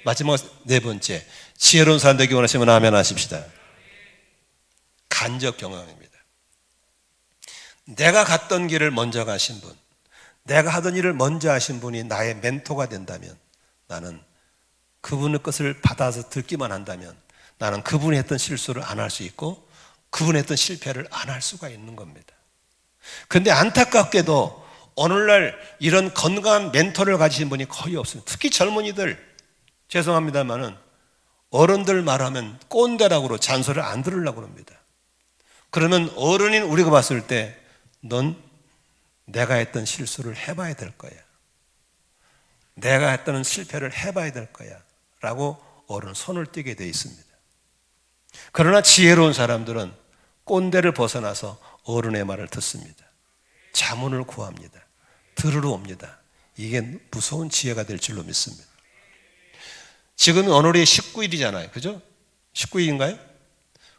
Speaker 1: 마지막 네 번째, 지혜로운 사람 되기 원하시면 아멘 하십시다. 간접 경험입니다. 내가 갔던 길을 먼저 가신 분, 내가 하던 일을 먼저 하신 분이 나의 멘토가 된다면, 나는 그분의 것을 받아서 듣기만 한다면 나는 그분이 했던 실수를 안 할 수 있고 그분이 했던 실패를 안 할 수가 있는 겁니다. 그런데 안타깝게도 오늘날 이런 건강한 멘토를 가지신 분이 거의 없습니다. 특히 젊은이들, 죄송합니다만은 어른들 말하면 꼰대라고 잔소리를 안 들으려고 합니다. 그러면 어른인 우리가 봤을 때 넌 내가 했던 실수를 해봐야 될 거야. 내가 했던 실패를 해봐야 될 거야. 라고 어른 손을 떼게 되어 있습니다. 그러나 지혜로운 사람들은 꼰대를 벗어나서 어른의 말을 듣습니다. 자문을 구합니다. 들으러 옵니다. 이게 무서운 지혜가 될 줄로 믿습니다. 지금 오늘이 19일이잖아요. 그죠? 19일인가요?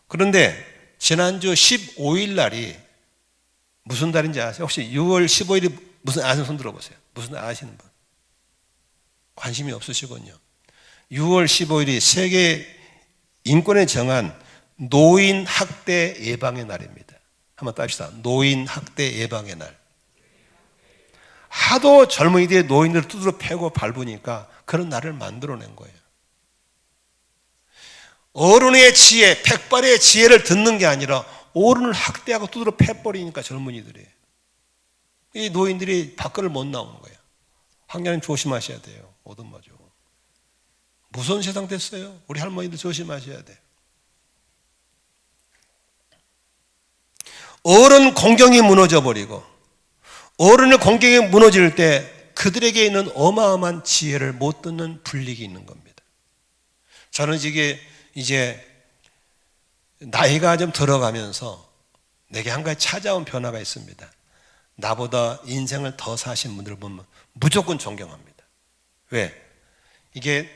Speaker 1: 그런데 지난주 15일 날이 무슨 달인지 아세요? 혹시 6월 15일이 무슨 아시는 손 들어보세요. 무슨 아시는 분? 관심이 없으시군요. 6월 15일이 세계 인권에 정한 노인 학대 예방의 날입니다. 한번 따봅시다. 노인 학대 예방의 날. 하도 젊은이들이 노인들을 두드러 패고 밟으니까 그런 날을 만들어낸 거예요. 어른의 지혜, 백발의 지혜를 듣는 게 아니라 어른을 학대하고 두드러 패버리니까 젊은이들이, 이 노인들이 밖을 못 나오는 거예요. 황자님 조심하셔야 돼요. 오든 마죠. 무서운 세상 됐어요. 우리 할머니들 조심하셔야 돼요. 어른 공경이 무너져 버리고 어른의 공경이 무너질 때 그들에게 있는 어마어마한 지혜를 못 듣는 불리기 있는 겁니다. 저는 이게 이제 나이가 좀 들어가면서 내게 한 가지 찾아온 변화가 있습니다. 나보다 인생을 더 사신 분들을 보면 무조건 존경합니다. 왜? 이게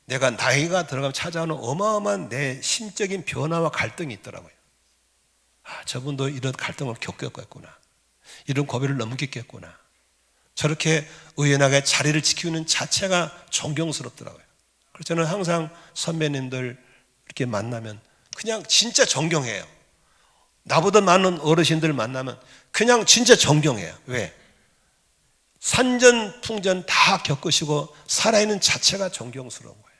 Speaker 1: 내가 나이가 들어가면 찾아오는 어마어마한 내 심적인 변화와 갈등이 있더라고요. 저분도 이런 갈등을 겪었겠구나. 이런 고비를 넘겼겠구나. 저렇게 의연하게 자리를 지키는 자체가 존경스럽더라고요. 그래서 저는 항상 선배님들 이렇게 만나면 그냥 진짜 존경해요. 나보다 많은 어르신들 만나면 그냥 진짜 존경해요. 왜? 산전풍전 다 겪으시고 살아있는 자체가 존경스러운 거예요.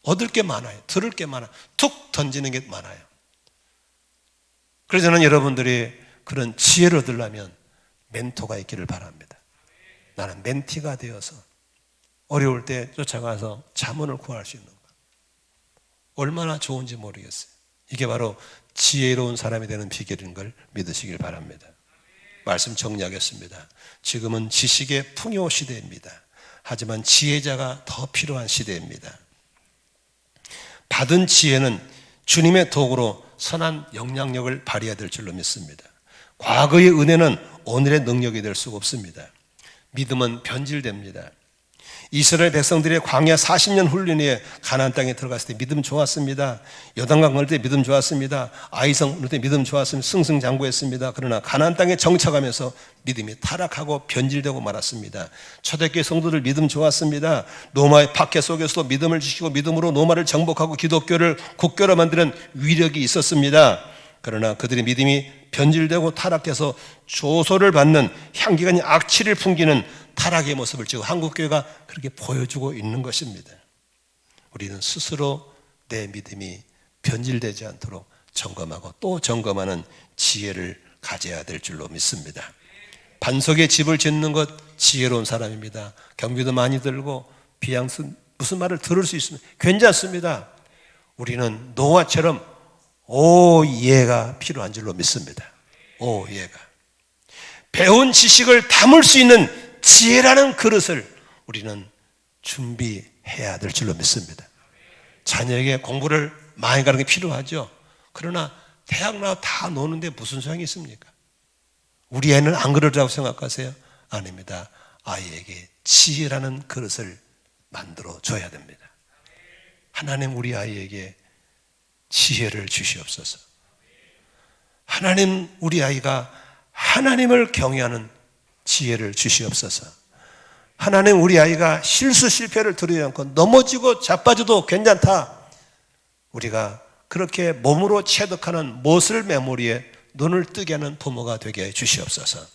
Speaker 1: 얻을 게 많아요. 들을 게 많아요. 툭 던지는 게 많아요. 그래서 저는 여러분들이 그런 지혜를 얻으려면 멘토가 있기를 바랍니다. 나는 멘티가 되어서 어려울 때 쫓아가서 자문을 구할 수 있는 것. 얼마나 좋은지 모르겠어요. 이게 바로 지혜로운 사람이 되는 비결인 걸 믿으시길 바랍니다. 말씀 정리하겠습니다. 지금은 지식의 풍요 시대입니다. 하지만 지혜자가 더 필요한 시대입니다. 받은 지혜는 주님의 도구로 선한 영향력을 발휘해야 될 줄로 믿습니다. 과거의 은혜는 오늘의 능력이 될 수가 없습니다. 믿음은 변질됩니다. 이스라엘 백성들의 광야 40년 훈련 후에 가나안 땅에 들어갔을 때 믿음 좋았습니다. 요단강 건널 때 믿음 좋았습니다. 아이성 건널 때 믿음 좋았습니다. 승승장구했습니다. 그러나 가나안 땅에 정착하면서 믿음이 타락하고 변질되고 말았습니다. 초대교회 성도들 믿음 좋았습니다. 로마의 박해 속에서도 믿음을 지키고 믿음으로 로마를 정복하고 기독교를 국교로 만드는 위력이 있었습니다. 그러나 그들의 믿음이 변질되고 타락해서 조소를 받는 향기가 아닌 악취를 풍기는 타락의 모습을 지금 한국교회가 그렇게 보여주고 있는 것입니다. 우리는 스스로 내 믿음이 변질되지 않도록 점검하고 또 점검하는 지혜를 가져야 될 줄로 믿습니다. 반석에 집을 짓는 것 지혜로운 사람입니다. 경비도 많이 들고 비양스 무슨 말을 들을 수 있습니다. 괜찮습니다. 우리는 노아처럼 오예가 필요한 줄로 믿습니다. 오예가. 배운 지식을 담을 수 있는 지혜라는 그릇을 우리는 준비해야 될 줄로 믿습니다. 자녀에게 공부를 많이 가는 게 필요하죠. 그러나 대학 나와 다 노는데 무슨 소용이 있습니까? 우리 애는 안 그러라고 생각하세요? 아닙니다. 아이에게 지혜라는 그릇을 만들어 줘야 됩니다. 하나님 우리 아이에게 지혜를 주시옵소서. 하나님 우리 아이가 하나님을 경외하는 지혜를 주시옵소서. 하나님 우리 아이가 실수 실패를 두려워하지 않고 넘어지고 자빠져도 괜찮다. 우리가 그렇게 몸으로 체득하는 못을 메모리에 눈을 뜨게 하는 부모가 되게 해 주시옵소서.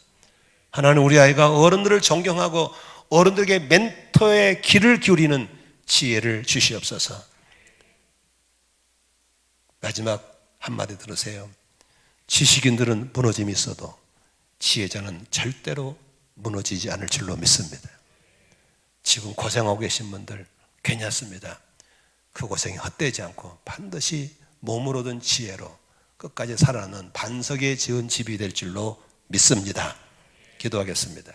Speaker 1: 하나님 우리 아이가 어른들을 존경하고 어른들에게 멘토의 귀를 기울이는 지혜를 주시옵소서. 마지막 한마디 들으세요. 지식인들은 무너짐이 있어도 지혜자는 절대로 무너지지 않을 줄로 믿습니다. 지금 고생하고 계신 분들 괜찮습니다. 그 고생이 헛되지 않고 반드시 몸으로 얻은 지혜로 끝까지 살아남는 반석에 지은 집이 될 줄로 믿습니다. 기도하겠습니다.